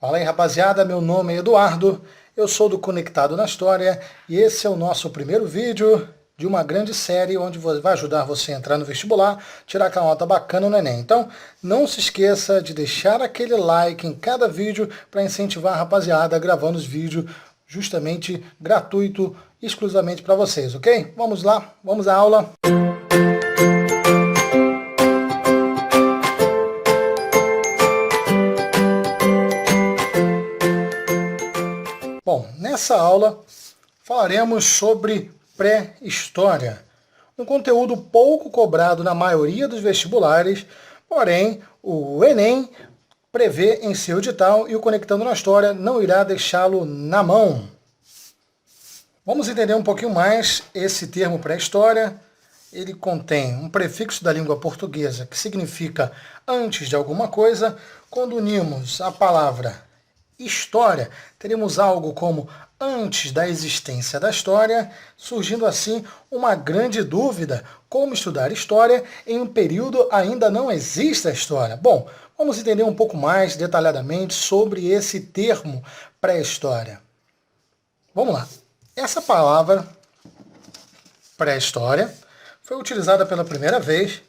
Fala aí, rapaziada, meu nome é Eduardo, eu sou do Conectado na História e esse é o nosso primeiro vídeo de uma grande série onde vai ajudar você a entrar no vestibular, tirar aquela nota bacana no Enem. Então, não se esqueça de deixar aquele like em cada vídeo para incentivar a rapaziada gravando os vídeos justamente gratuito, exclusivamente para vocês, ok? Vamos lá, vamos à aula. Bom, nessa aula falaremos sobre pré-história, um conteúdo pouco cobrado na maioria dos vestibulares, porém o Enem prevê em seu edital e o Conectando na História não irá deixá-lo na mão. Vamos entender um pouquinho mais esse termo pré-história. Ele contém um prefixo da língua portuguesa que significa antes de alguma coisa. Quando unimos a palavra história, teremos algo como antes da existência da história, surgindo assim uma grande dúvida: como estudar história em um período ainda não existe a história? Bom, vamos entender um pouco mais detalhadamente sobre esse termo pré-história. Vamos lá. Essa palavra pré-história foi utilizada pela primeira vez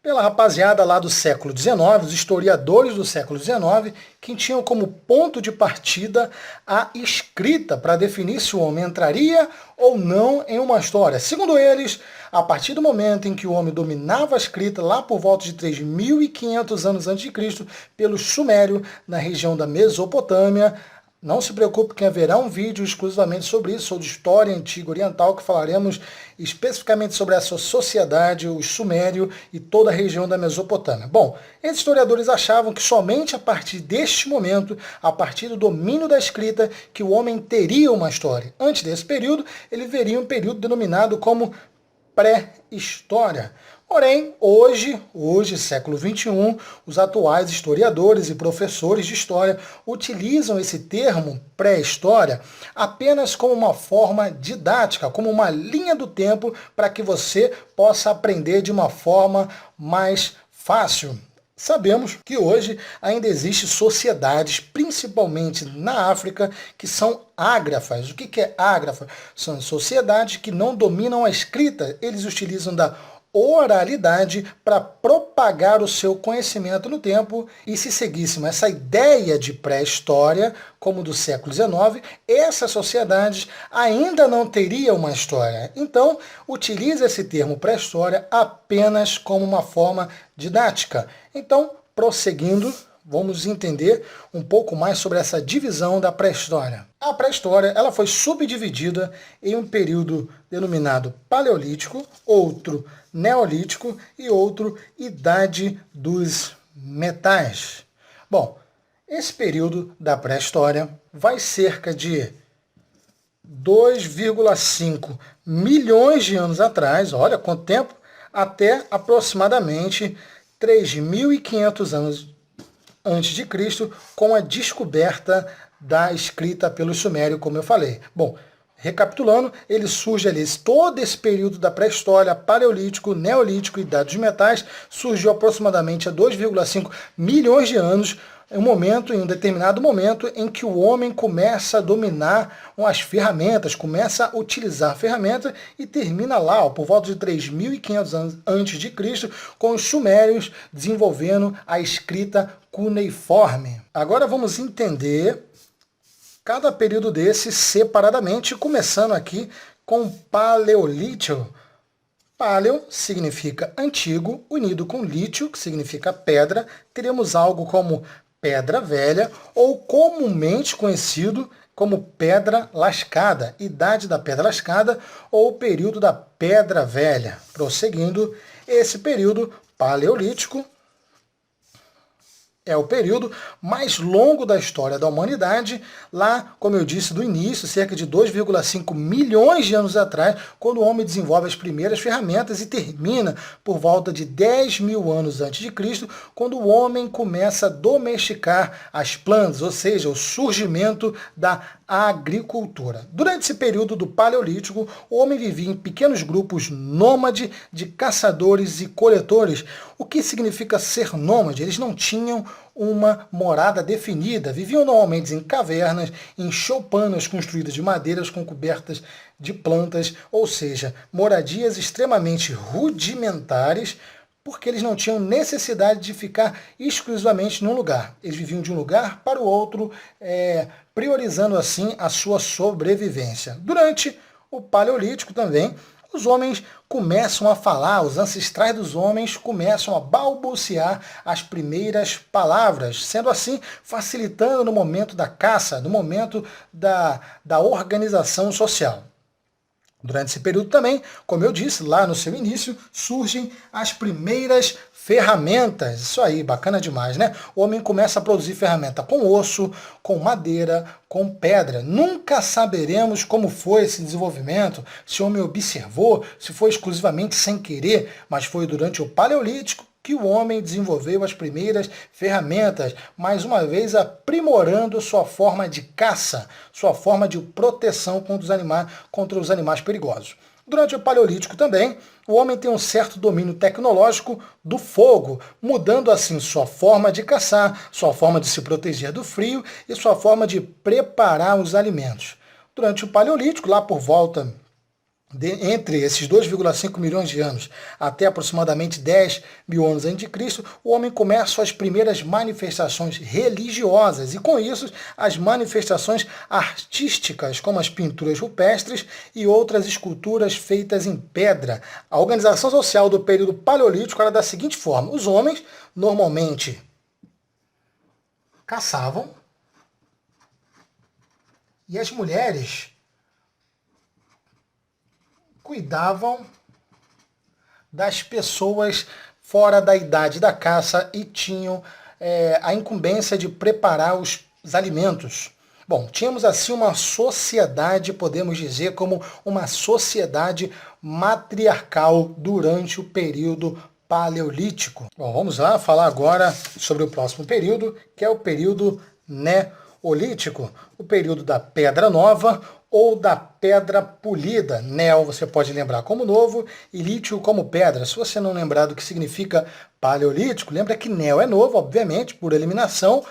pela rapaziada lá do século XIX, os historiadores do século XIX, que tinham como ponto de partida a escrita para definir se o homem entraria ou não em uma história. Segundo eles, a partir do momento em que o homem dominava a escrita, lá por volta de 3.500 anos antes de Cristo, pelo Sumério, na região da Mesopotâmia. Não se preocupe que haverá um vídeo exclusivamente sobre isso, sobre história antiga oriental, que falaremos especificamente sobre essa sociedade, o Sumério e toda a região da Mesopotâmia. Bom, esses historiadores achavam que somente a partir deste momento, a partir do domínio da escrita, que o homem teria uma história. Antes desse período, ele veria um período denominado como pré-história. Porém, hoje, século XXI, os atuais historiadores e professores de história utilizam esse termo pré-história apenas como uma forma didática, como uma linha do tempo para que você possa aprender de uma forma mais fácil. Sabemos que hoje ainda existem sociedades, principalmente na África, que são ágrafas. O que é ágrafa? São sociedades que não dominam a escrita, eles utilizam da oralidade para propagar o seu conhecimento no tempo. E se seguíssemos essa ideia de pré-história, como do século XIX, essas sociedades ainda não teriam uma história. Então, utiliza esse termo pré-história apenas como uma forma didática. Então, prosseguindo, vamos entender um pouco mais sobre essa divisão da pré-história. A pré-história ela foi subdividida em um período denominado Paleolítico, outro Neolítico e outro Idade dos Metais. Bom, esse período da pré-história vai cerca de 2,5 milhões de anos atrás, olha quanto tempo, até aproximadamente 3.500 anos antes de Cristo, com a descoberta da escrita pelo Sumério, como eu falei. Bom, recapitulando, ele surge ali, todo esse período da pré-história, Paleolítico, Neolítico e Idade dos Metais, surgiu aproximadamente há 2,5 milhões de anos, em um determinado momento em que o homem começa a dominar as ferramentas, começa a utilizar ferramentas e termina lá, por volta de 3.500 anos antes de Cristo, com os sumérios desenvolvendo a escrita cuneiforme. Agora vamos entender cada período desse separadamente, começando aqui com Paleolítico. Paleo significa antigo, unido com lítio, que significa pedra. Teremos algo como pedra velha, ou comumente conhecido como pedra lascada, idade da pedra lascada ou período da pedra velha. Prosseguindo, esse período paleolítico é o período mais longo da história da humanidade, lá, como eu disse, do início, cerca de 2,5 milhões de anos atrás, quando o homem desenvolve as primeiras ferramentas e termina por volta de 10 mil anos antes de Cristo, quando o homem começa a domesticar as plantas, ou seja, o surgimento da agricultura. Durante esse período do Paleolítico, o homem vivia em pequenos grupos nômade de caçadores e coletores. O que significa ser nômade? Eles não tinham uma morada definida. Viviam normalmente em cavernas, em choupanas construídas de madeiras com cobertas de plantas, ou seja, moradias extremamente rudimentares, porque eles não tinham necessidade de ficar exclusivamente num lugar. Eles viviam de um lugar para o outro, priorizando assim a sua sobrevivência. Durante o Paleolítico também, os homens começam a falar, os ancestrais dos homens começam a balbuciar as primeiras palavras, sendo assim facilitando no momento da caça, no momento da organização social. Durante esse período também, como eu disse lá no seu início, surgem as primeiras ferramentas. Isso aí, bacana demais, né? O homem começa a produzir ferramenta com osso, com madeira, com pedra. Nunca saberemos como foi esse desenvolvimento, se o homem observou, se foi exclusivamente sem querer, mas foi durante o Paleolítico que o homem desenvolveu as primeiras ferramentas, mais uma vez aprimorando sua forma de caça, sua forma de proteção contra os animais perigosos. Durante o Paleolítico também, o homem tem um certo domínio tecnológico do fogo, mudando assim sua forma de caçar, sua forma de se proteger do frio e sua forma de preparar os alimentos. Durante o Paleolítico, lá por volta entre esses 2,5 milhões de anos até aproximadamente 10 mil anos antes de Cristo, o homem começa as primeiras manifestações religiosas e, com isso, as manifestações artísticas, como as pinturas rupestres e outras esculturas feitas em pedra. A organização social do período paleolítico era da seguinte forma: os homens normalmente caçavam e as mulheres cuidavam das pessoas fora da idade da caça e tinham a incumbência de preparar os alimentos. Bom, tínhamos assim uma sociedade, podemos dizer, como uma sociedade matriarcal durante o período paleolítico. Bom, vamos lá falar agora sobre o próximo período, que é o período neolítico, o período da Pedra Nova ou da pedra polida. Neo você pode lembrar como novo e lítio como pedra. Se você não lembrar do que significa paleolítico, lembra que neo é novo, obviamente, por eliminação,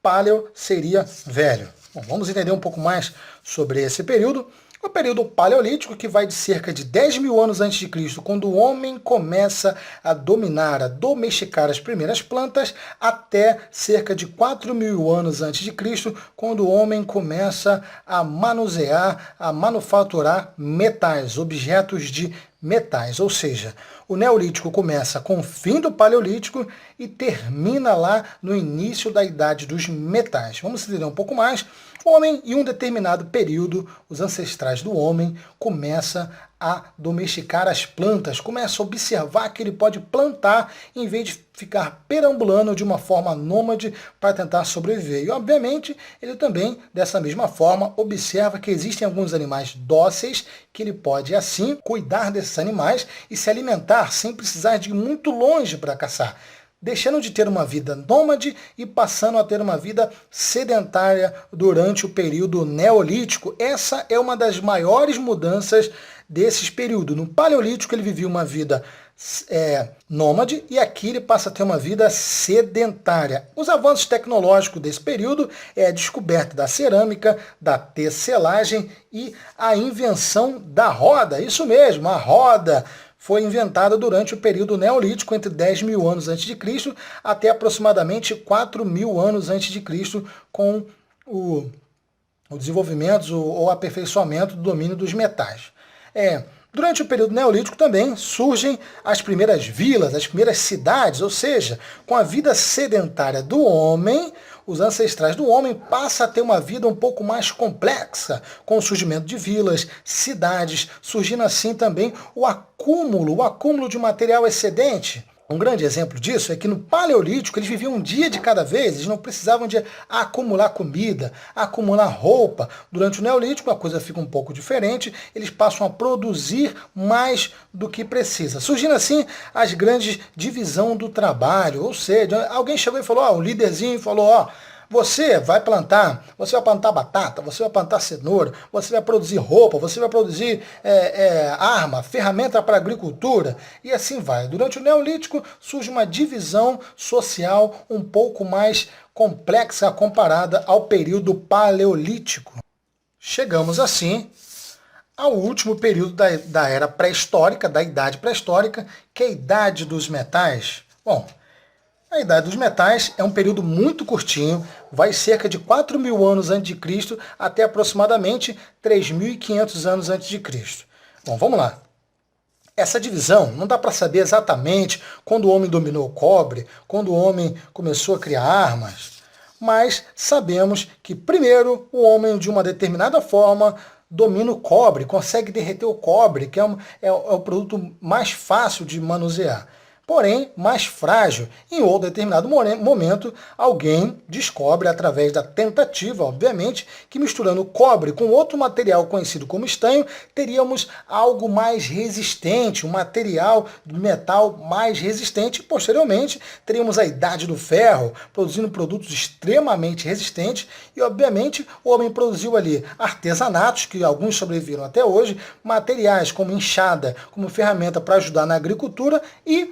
paleo seria velho. Bom, vamos entender um pouco mais sobre esse período. O período paleolítico, que vai de cerca de 10 mil anos antes de Cristo, quando o homem começa a dominar, a domesticar as primeiras plantas, até cerca de 4 mil anos antes de Cristo, quando o homem começa a manusear, a manufaturar metais, objetos de metais. Ou seja, o Neolítico começa com o fim do Paleolítico e termina lá no início da Idade dos Metais. Vamos entender um pouco mais. O homem, em um determinado período, os ancestrais do homem começam a domesticar as plantas, começam a observar que ele pode plantar em vez de ficar perambulando de uma forma nômade para tentar sobreviver. E, obviamente, ele também, dessa mesma forma, observa que existem alguns animais dóceis que ele pode, assim, cuidar desses animais e se alimentar sem precisar de ir muito longe para caçar, deixando de ter uma vida nômade e passando a ter uma vida sedentária durante o período neolítico. Essa é uma das maiores mudanças desses períodos. No Paleolítico ele vivia uma vida nômade e aqui ele passa a ter uma vida sedentária. Os avanços tecnológicos desse período é a descoberta da cerâmica, da tecelagem e a invenção da roda. Isso mesmo, a roda foi inventada durante o período neolítico, entre 10 mil anos antes de Cristo até aproximadamente 4 mil anos antes de Cristo, com o desenvolvimento ou aperfeiçoamento do domínio dos metais. Durante o período neolítico também surgem as primeiras vilas, as primeiras cidades, ou seja, com a vida sedentária do homem, os ancestrais do homem passam a ter uma vida um pouco mais complexa, com o surgimento de vilas, cidades, surgindo assim também o acúmulo de material excedente. Um grande exemplo disso é que no Paleolítico eles viviam um dia de cada vez, eles não precisavam de acumular comida, acumular roupa. Durante o Neolítico a coisa fica um pouco diferente, eles passam a produzir mais do que precisa. Surgindo assim as grandes divisão do trabalho, ou seja, alguém chegou e falou, um líderzinho falou, Você vai plantar batata, você vai plantar cenoura, você vai produzir roupa, você vai produzir arma, ferramenta para agricultura, e assim vai. Durante o Neolítico surge uma divisão social um pouco mais complexa comparada ao período Paleolítico. Chegamos assim ao último período da era pré-histórica, da Idade Pré-Histórica, que é a Idade dos Metais. Bom, a Idade dos Metais é um período muito curtinho, vai cerca de 4.000 anos antes de Cristo até aproximadamente 3.500 anos antes de Cristo. Bom, vamos lá. Essa divisão não dá para saber exatamente quando o homem dominou o cobre, quando o homem começou a criar armas, mas sabemos que primeiro o homem de uma determinada forma domina o cobre, consegue derreter o cobre, que é o produto mais fácil de manusear, porém mais frágil. Em outro determinado momento, alguém descobre, através da tentativa, obviamente, que misturando cobre com outro material conhecido como estanho, teríamos algo mais resistente, um material de metal mais resistente. Posteriormente, teríamos a Idade do Ferro, produzindo produtos extremamente resistentes, e obviamente o homem produziu ali artesanatos, que alguns sobreviveram até hoje, materiais como enxada, como ferramenta para ajudar na agricultura e,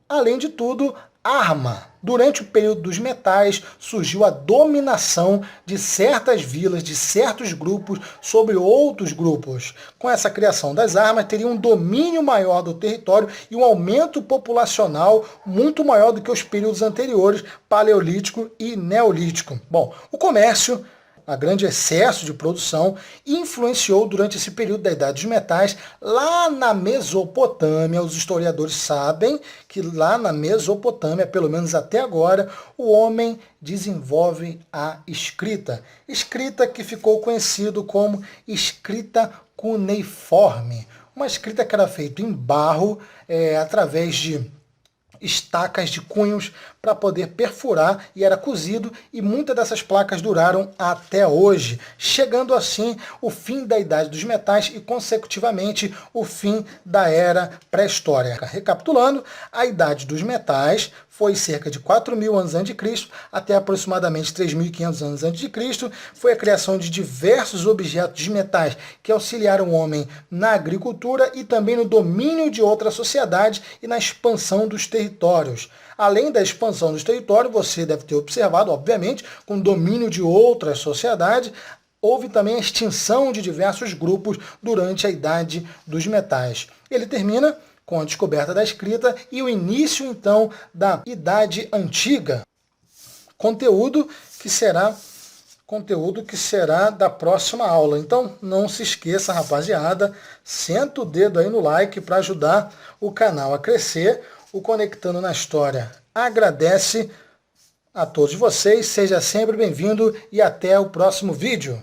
além de tudo, arma. Durante o período dos metais, surgiu a dominação de certas vilas, de certos grupos sobre outros grupos. Com essa criação das armas, teria um domínio maior do território e um aumento populacional muito maior do que os períodos anteriores, Paleolítico e Neolítico. Bom, o comércio, a grande excesso de produção, influenciou durante esse período da Idade dos Metais. Lá na Mesopotâmia, os historiadores sabem que lá na Mesopotâmia, pelo menos até agora, o homem desenvolve a escrita. Escrita que ficou conhecido como escrita cuneiforme. Uma escrita que era feita em barro, através de estacas de cunhos para poder perfurar, e era cozido, e muitas dessas placas duraram até hoje, chegando assim o fim da Idade dos Metais e, consecutivamente, o fim da Era Pré-Histórica. Recapitulando, a Idade dos Metais foi cerca de 4.000 anos antes de Cristo até aproximadamente 3.500 anos antes de Cristo. Foi a criação de diversos objetos de metais que auxiliaram o homem na agricultura e também no domínio de outras sociedades e na expansão dos territórios. Além da expansão dos territórios, você deve ter observado, obviamente, com o domínio de outras sociedades, houve também a extinção de diversos grupos durante a Idade dos Metais. Ele termina com a descoberta da escrita e o início, então, da Idade Antiga. Conteúdo que será da próxima aula. Então, não se esqueça, rapaziada, senta o dedo aí no like para ajudar o canal a crescer. O Conectando na História agradece a todos vocês, seja sempre bem-vindo e até o próximo vídeo.